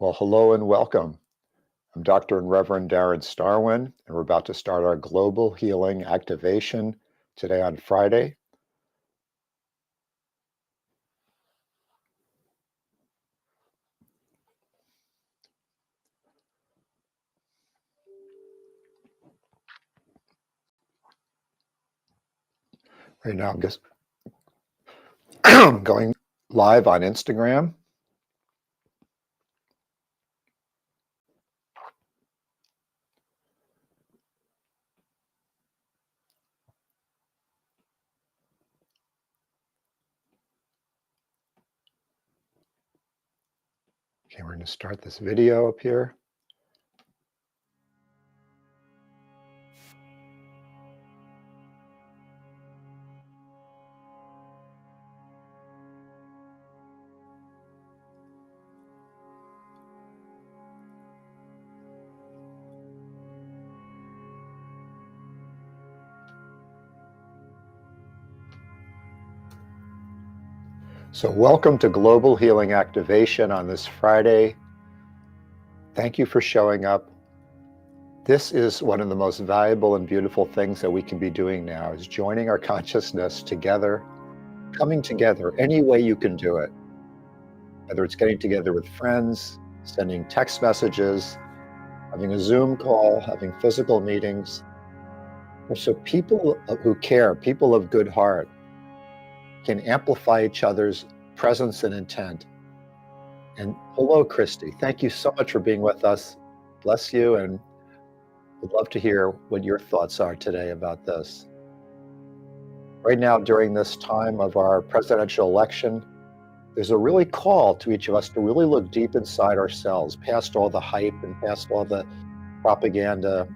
Well, hello and welcome. I'm Dr. and Reverend Darren Starwin, and we're about to start our global healing activation today on Friday. Right now, I'm just going live on Instagram. Okay, we're going to start this video up here. So welcome to Global Healing Activation on this Friday. Thank you for showing up. This is one of the most valuable and beautiful things that we can be doing now, is joining our consciousness together, coming together any way you can do it. Whether it's getting together with friends, sending text messages, having a Zoom call, having physical meetings. So people who care, people of good heart, can amplify each other's presence and intent. And hello, Christy. Thank you so much for being with us. Bless you, and would love to hear what your thoughts are today about this. Right now, during this time of our presidential election, there's a really call to each of us to really look deep inside ourselves, past all the hype and past all the propaganda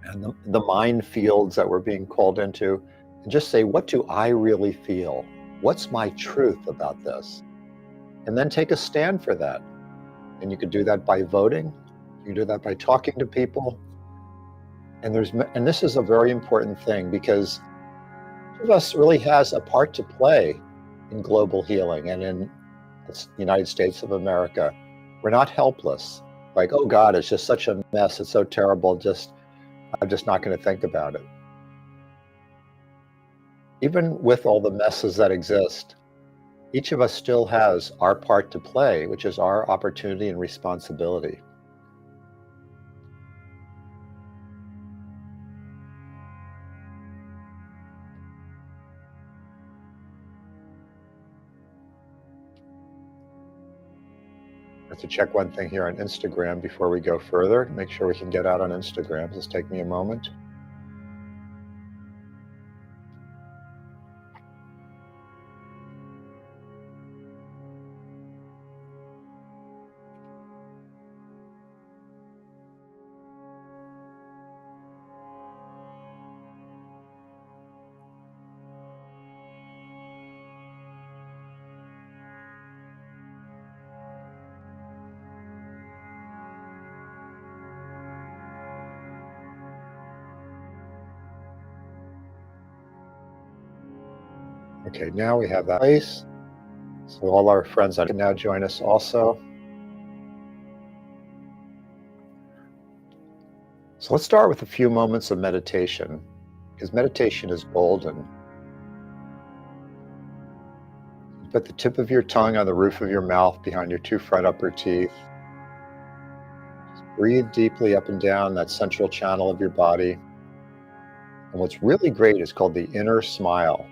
and the minefields that we're being called into, and just say, what do I really feel? What's my truth about this? And then take a stand for that. And you could do that by voting. You can do that by talking to people. And this is a very important thing, because each of us really has a part to play in global healing and in the United States of America. We're not helpless. Like, oh God, it's just such a mess. It's so terrible. I'm just not going to think about it. Even with all the messes that exist, each of us still has our part to play, which is our opportunity and responsibility. I have to check one thing here on Instagram before we go further. Make sure we can get out on Instagram. Just take me a moment. Okay, now we have that place. So all our friends can now join us also. So let's start with a few moments of meditation, because meditation is golden. Put the tip of your tongue on the roof of your mouth behind your two front upper teeth. Just breathe deeply up and down that central channel of your body. And what's really great is called the inner smile.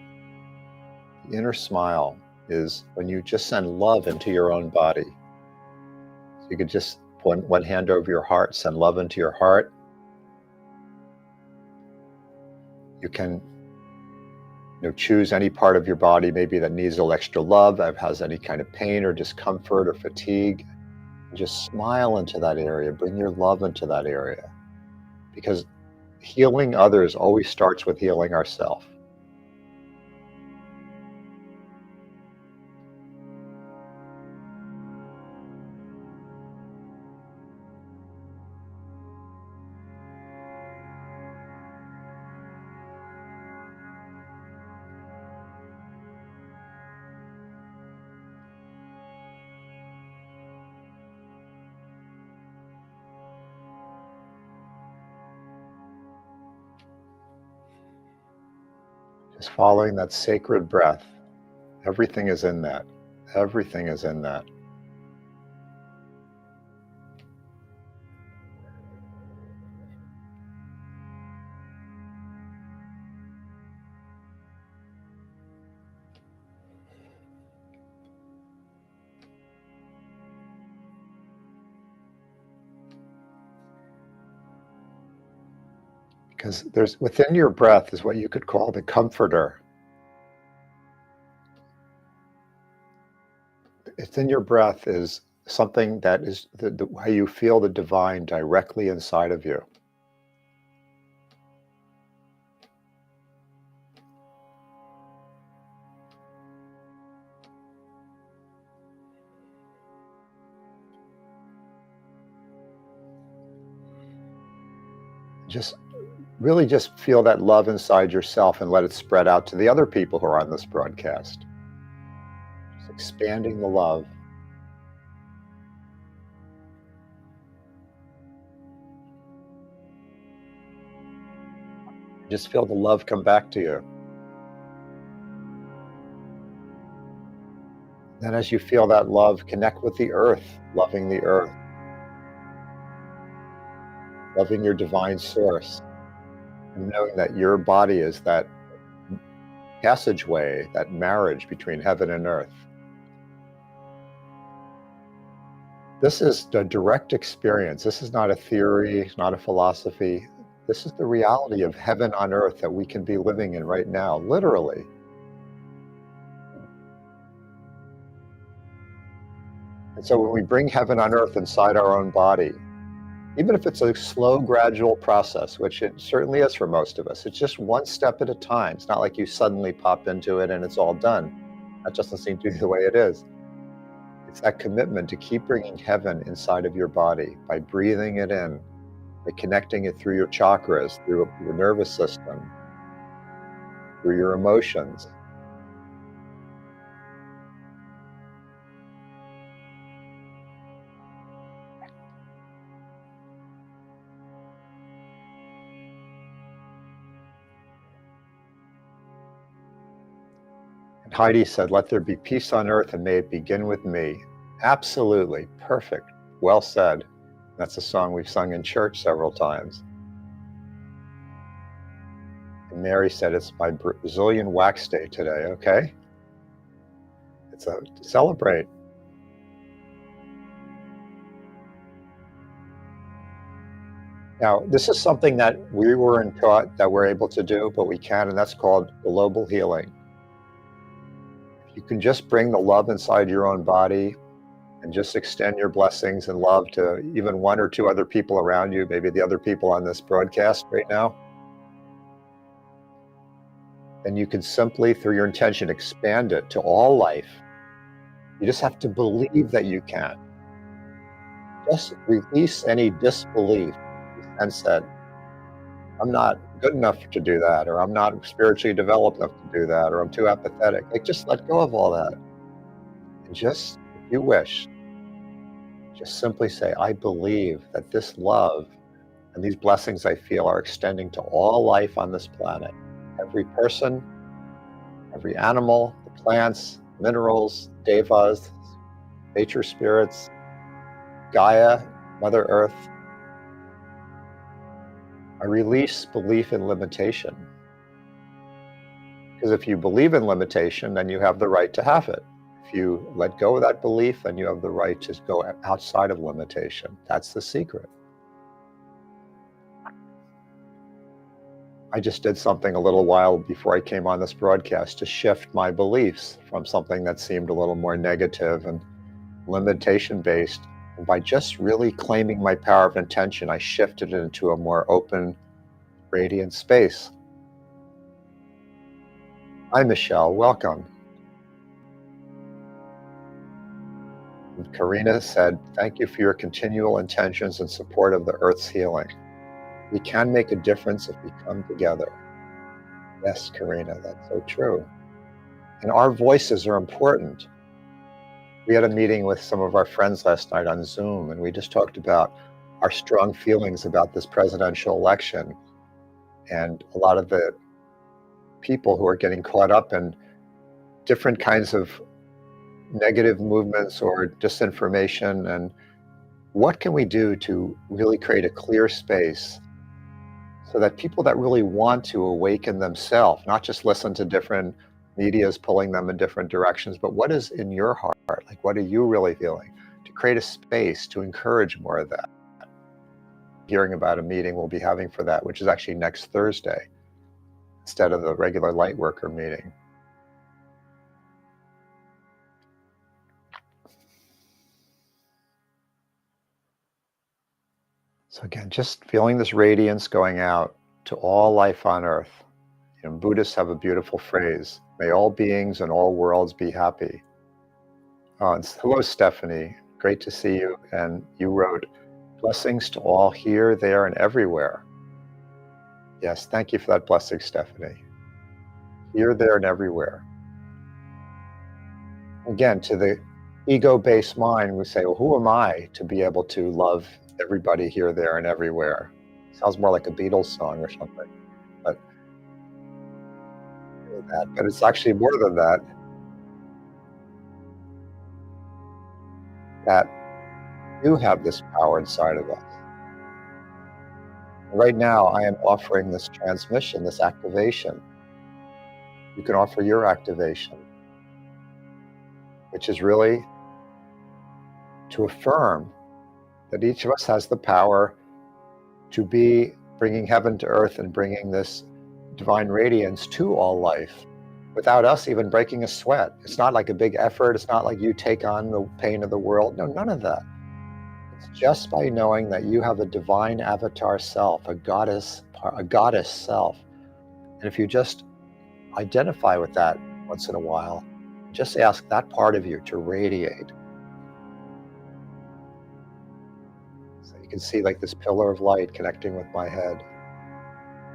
The inner smile is when you just send love into your own body. So you could just put one hand over your heart, send love into your heart. You can choose any part of your body maybe that needs a little extra love, that has any kind of pain or discomfort or fatigue. Just smile into that area, bring your love into that area, because healing others always starts with healing ourselves. Just following that sacred breath. Everything is in that. Everything is in that. Because there's within your breath is what you could call the comforter. Within your breath is something that is how you feel the divine directly inside of you. Just really just feel that love inside yourself and let it spread out to the other people who are on this broadcast. Just expanding the love. Just feel the love come back to you. Then as you feel that love, connect with the earth, loving the earth, loving your divine source, and knowing that your body is that passageway, that marriage between heaven and earth. This is the direct experience. This is not a theory, not a philosophy. This is the reality of heaven on earth that we can be living in right now, literally. And so when we bring heaven on earth inside our own body, even if it's a slow, gradual process, which it certainly is for most of us, it's just one step at a time. It's not like you suddenly pop into it and it's all done. That doesn't seem to be the way it is. It's that commitment to keep bringing heaven inside of your body by breathing it in, by connecting it through your chakras, through your nervous system, through your emotions. And Heidi said, "Let there be peace on earth and may it begin with me." Absolutely, perfect, well said. That's a song we've sung in church several times. And Mary said, "It's my Brazilian wax day today." Okay, it's a celebrate. Now, this is something that we weren't taught that we're able to do, but we can, and that's called global healing. You can just bring the love inside your own body and just extend your blessings and love to even one or two other people around you, maybe the other people on this broadcast right now. And you can simply, through your intention, expand it to all life. You just have to believe that you can. Just release any disbelief, and said, "I'm not good enough to do that," or "I'm not spiritually developed enough to do that," or "I'm too apathetic." Like, just let go of all that. And just, if you wish, just simply say, "I believe that this love and these blessings I feel are extending to all life on this planet. Every person, every animal, the plants, minerals, devas, nature spirits, Gaia, Mother Earth. I release belief in limitation. Because if you believe in limitation, then you have the right to have it. If you let go of that belief, then you have the right to go outside of limitation. That's the secret. I just did something a little while before I came on this broadcast to shift my beliefs from something that seemed a little more negative and limitation-based. And by just really claiming my power of intention, I shifted it into a more open, radiant space. Hi, Michelle. Welcome. And Karina said, "Thank you for your continual intentions in support of the Earth's healing. We can make a difference if we come together." Yes, Karina, that's so true. And our voices are important. We had a meeting with some of our friends last night on Zoom, and we just talked about our strong feelings about this presidential election and a lot of the people who are getting caught up in different kinds of negative movements or disinformation, and what can we do to really create a clear space so that people that really want to awaken themselves, not just listen to different medias pulling them in different directions, but what is in your heart? Like, what are you really feeling? To create a space to encourage more of that. Hearing about a meeting we'll be having for that, which is actually next Thursday, instead of the regular Lightworker meeting. So again, just feeling this radiance going out to all life on earth. You know, Buddhists have a beautiful phrase, may all beings and all worlds be happy. Hello, Stephanie. Great to see you. And you wrote, blessings to all here, there, and everywhere. Yes, thank you for that blessing, Stephanie. Here, there, and everywhere. Again, to the ego-based mind, we say, well, who am I to be able to love everybody here, there, and everywhere? Sounds more like a Beatles song or something. But it's actually more than that. That you have this power inside of us. Right now, I am offering this transmission, this activation. You can offer your activation, which is really to affirm that each of us has the power to be bringing heaven to earth and bringing this divine radiance to all life without us even breaking a sweat. It's not like a big effort. It's not like you take on the pain of the world. No, none of that. It's just by knowing that you have a divine avatar self, a goddess self. And if you just identify with that once in a while, just ask that part of you to radiate. So you can see like this pillar of light connecting with my head.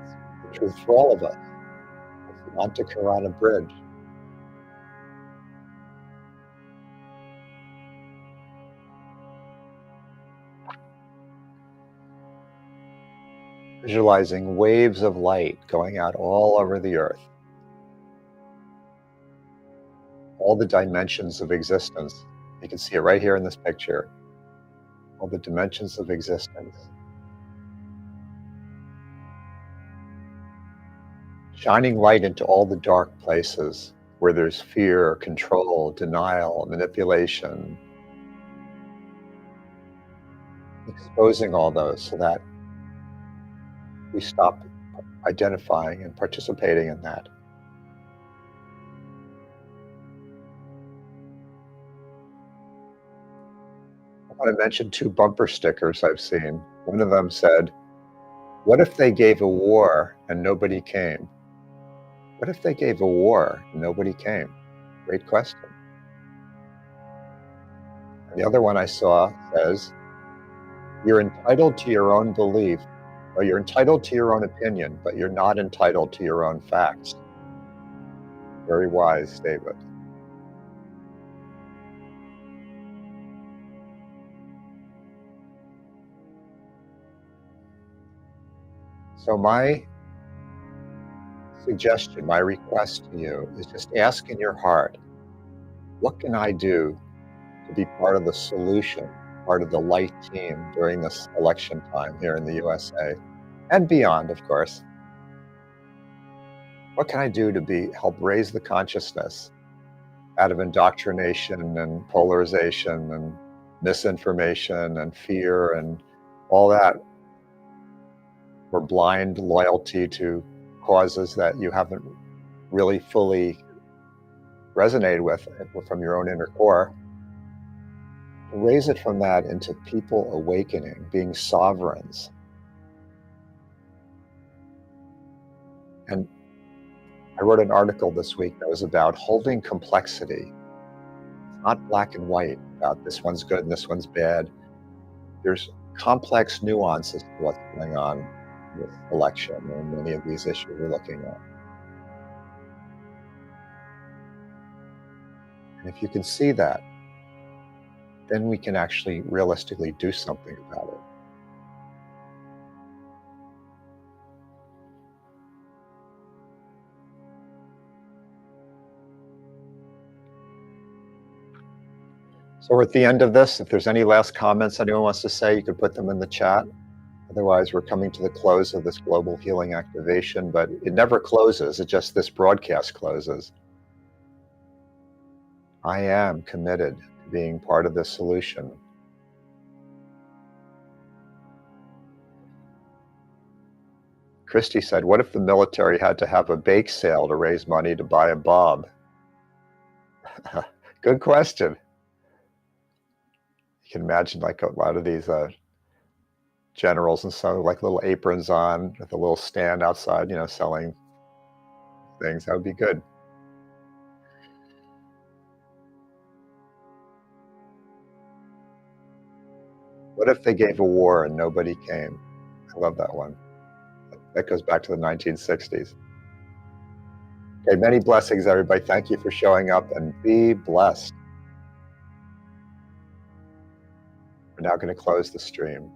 It's the truth for all of us. It's the Antakarana bridge. Visualizing waves of light going out all over the earth. All the dimensions of existence. You can see it right here in this picture. All the dimensions of existence. Shining light into all the dark places where there's fear, control, denial, manipulation. Exposing all those so that we stop identifying and participating in that. I want to mention 2 bumper stickers I've seen. One of them said, what if they gave a war and nobody came? What if they gave a war and nobody came? Great question. And the other one I saw says, you're entitled to your own belief, or you're entitled to your own opinion, but you're not entitled to your own facts. Very wise statement. So my suggestion, my request to you is just ask in your heart, what can I do to be part of the solution, part of the light team during this election time here in the USA and beyond, of course? What can I do to help raise the consciousness out of indoctrination and polarization and misinformation and fear and all that, or blind loyalty to causes that you haven't really fully resonated with from your own inner core? Raise it from that into people awakening, being sovereigns. And I wrote an article this week that was about holding complexity. It's not black and white about this one's good and this one's bad. There's complex nuances to what's going on with election and many of these issues we're looking at. And if you can see that, then we can actually realistically do something about it. So we're at the end of this. If there's any last comments anyone wants to say, you could put them in the chat. Otherwise, we're coming to the close of this global healing activation, but it never closes. It just, this broadcast closes. I am committed to being part of this solution. Christy said, what if the military had to have a bake sale to raise money to buy a bomb? Good question. You can imagine like a lot of these generals and so, like little aprons on with a little stand outside, you know, selling things. That would be good. What if they gave a war and nobody came? I love that one. That goes back to the 1960s. Okay, many blessings, everybody. Thank you for showing up, and be blessed. We're now going to close the stream.